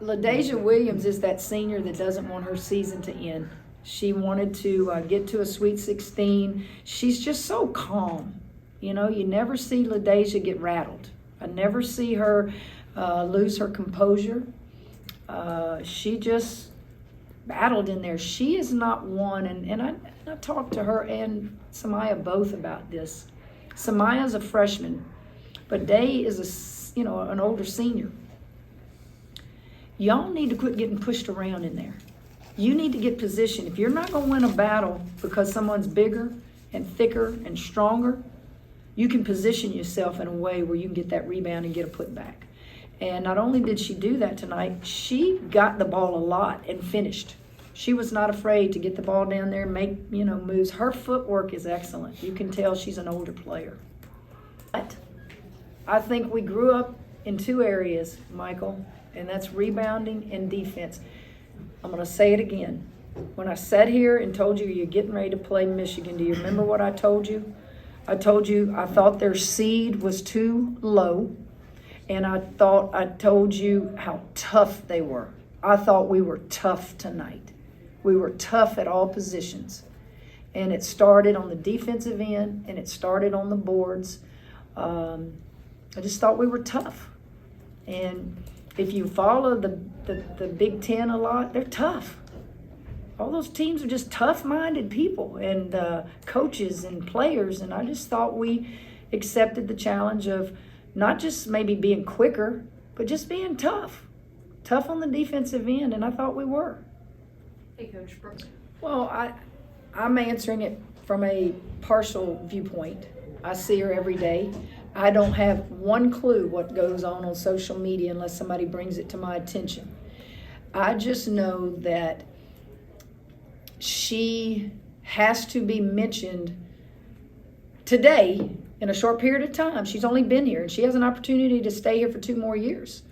LaDasia Williams is that senior that doesn't want her season to end. She wanted to get to a Sweet 16. She's just so calm. You know, you never see LaDasia get rattled. I never see her lose her composure. She just battled in there. She is not one, and I talked to her and Samaya both about this. Samaya's a freshman, but Day is an older senior. Y'all need to quit getting pushed around in there. You need to get positioned. If you're not going to win a battle because someone's bigger and thicker and stronger, you can position yourself in a way where you can get that rebound and get a putback. And not only did she do that tonight, she got the ball a lot and finished. She was not afraid to get the ball down there and make, moves. Her footwork is excellent. You can tell she's an older player. But I think we grew up in two areas, Michael, and that's rebounding and defense. I'm going to say it again. When I sat here and told you you're getting ready to play Michigan, do you remember what I told you? I told you I thought their seed was too low, and I told you how tough they were. I thought we were tough tonight. We were tough at all positions. And it started on the defensive end, and it started on the boards. I just thought we were tough. And if you follow the Big Ten a lot, they're tough. All those teams are just tough-minded people and coaches and players. And I just thought we accepted the challenge of not just maybe being quicker, but just being tough. Tough on the defensive end, and I thought we were. Hey, Coach. Well, I'm answering it from a partial viewpoint. I see her every day. I don't have one clue what goes on social media unless somebody brings it to my attention. I just know that she has to be mentioned today in a short period of time. She's only been here, and she has an opportunity to stay here for 2 more years.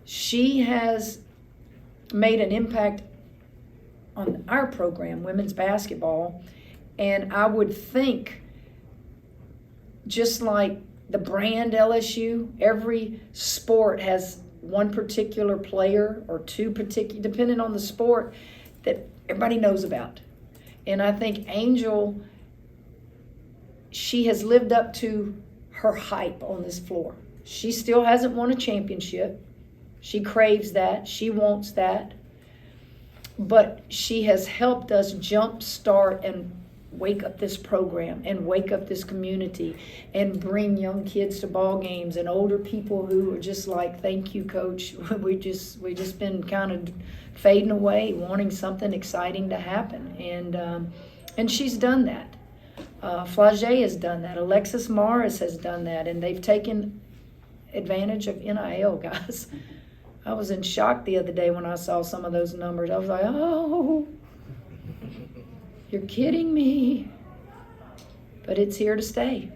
She has made an impact on our program, women's basketball, and I would think just like the brand LSU, every sport has one particular player or two particular, depending on the sport, that everybody knows about. And I think Angel, she has lived up to her hype on this floor. She still hasn't won a championship. She craves that. She wants that. But she has helped us jumpstart and wake up this program and wake up this community and bring young kids to ball games and older people who are just like, thank you, Coach. we just been kind of fading away, wanting something exciting to happen. And she's done that. Flagey has done that. Alexis Morris has done that. And they've taken advantage of NIL, guys. I was in shock the other day when I saw some of those numbers. I was like, oh, you're kidding me. But it's here to stay.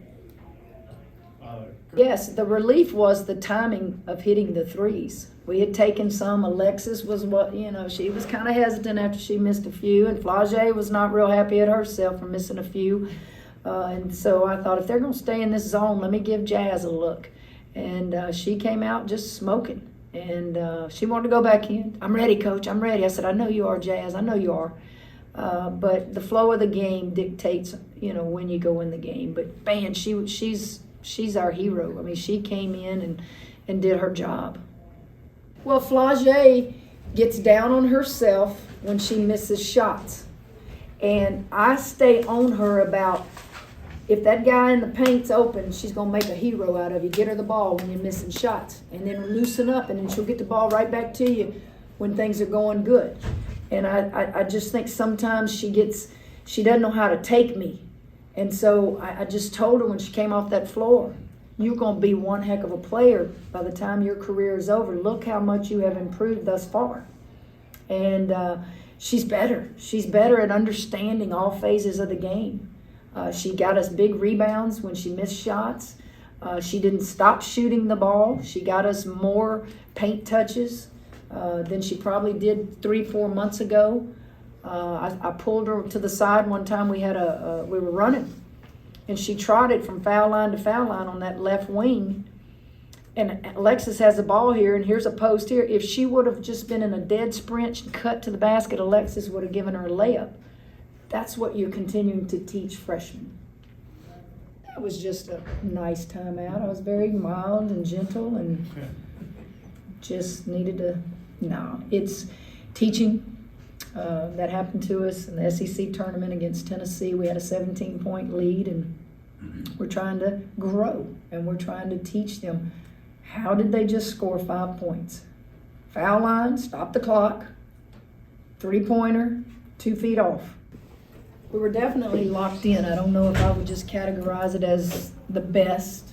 Yes, the relief was the timing of hitting the threes. We had taken some. Alexis was she was kind of hesitant after she missed a few, and Flagey was not real happy at herself for missing a few. And so I thought, if they're going to stay in this zone, let me give Jazz a look. And she came out just smoking. And she wanted to go back in. I'm ready, Coach. I'm ready. I said, I know you are, Jazz. I know you are. But the flow of the game dictates, when you go in the game. But man, she's our hero. I mean, she came in and did her job. Well, Flagey gets down on herself when she misses shots. And I stay on her about, if that guy in the paint's open, she's going to make a hero out of you. Get her the ball when you're missing shots. And then loosen up, and then she'll get the ball right back to you when things are going good. And I just think sometimes she doesn't know how to take me. And so I just told her when she came off that floor, you're going to be one heck of a player by the time your career is over. Look how much you have improved thus far. And she's better. She's better at understanding all phases of the game. She got us big rebounds when she missed shots. She didn't stop shooting the ball. She got us more paint touches than she probably did 3-4 months ago. I pulled her to the side one time. We were running, and she trotted from foul line to foul line on that left wing. and Alexis has the ball here, and here's a post here. If she would have just been in a dead sprint and cut to the basket, Alexis would have given her a layup. That's what you're continuing to teach freshmen. That was just a nice timeout. I was very mild and gentle and just needed to, no, it's teaching. That happened to us in the SEC tournament against Tennessee. We had a 17-point lead, and we're trying to grow, and we're trying to teach them. How did they just score 5 points? Foul line, stop the clock, 3-pointer, 2 feet off. We were definitely locked in. I don't know if I would just categorize it as the best.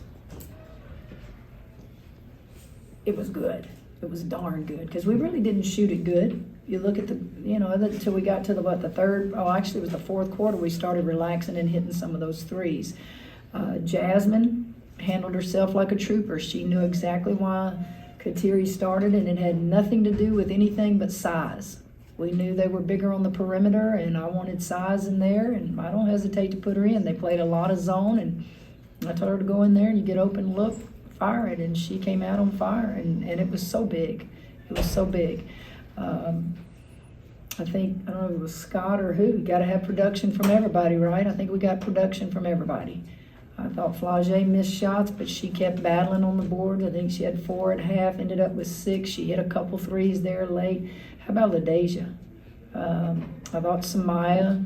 It was good. It was darn good, because we really didn't shoot it good. You look at the, until we got to the third, actually it was the fourth quarter, we started relaxing and hitting some of those threes. Jasmine handled herself like a trooper. She knew exactly why Kateri started, and it had nothing to do with anything but size. We knew they were bigger on the perimeter, and I wanted size in there, and I don't hesitate to put her in. They played a lot of zone, and I told her to go in there and you get open look, fire it, and she came out on fire, and it was so big. It was so big. I think, I don't know if it was Scott or who, you got to have production from everybody, right? I think we got production from everybody. I thought Flage missed shots, but she kept battling on the board. I think she had 4 at half, ended up with 6. She hit a couple threes there late. How about LaDeja? I thought Samaya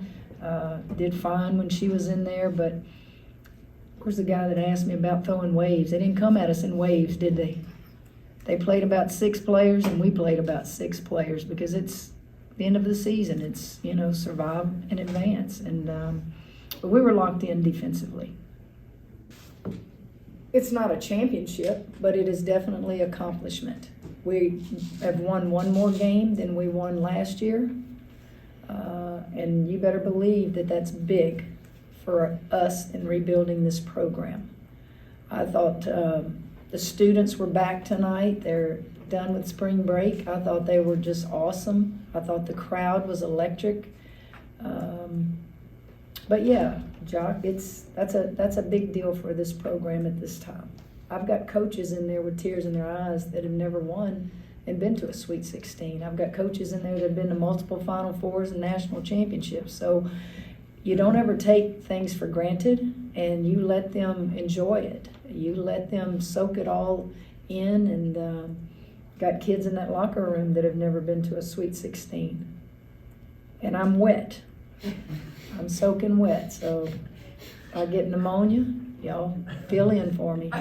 did fine when she was in there, but where's the guy that asked me about throwing waves? They didn't come at us in waves, did they? They played about 6 players, and we played about 6 players, because it's the end of the season. It's, survive and advance. And but we were locked in defensively. It's not a championship, but it is definitely accomplishment. We have won one more game than we won last year. And you better believe that that's big for us in rebuilding this program. I thought the students were back tonight. They're done with spring break. I thought they were just awesome. I thought the crowd was electric. But yeah, Jock, that's a big deal for this program at this time. I've got coaches in there with tears in their eyes that have never won and been to a Sweet 16. I've got coaches in there that have been to multiple Final Fours and national championships. So you don't ever take things for granted, and you let them enjoy it. You let them soak it all in, and got kids in that locker room that have never been to a Sweet 16. And I'm wet. I'm soaking wet, so I get pneumonia. Y'all fill in for me.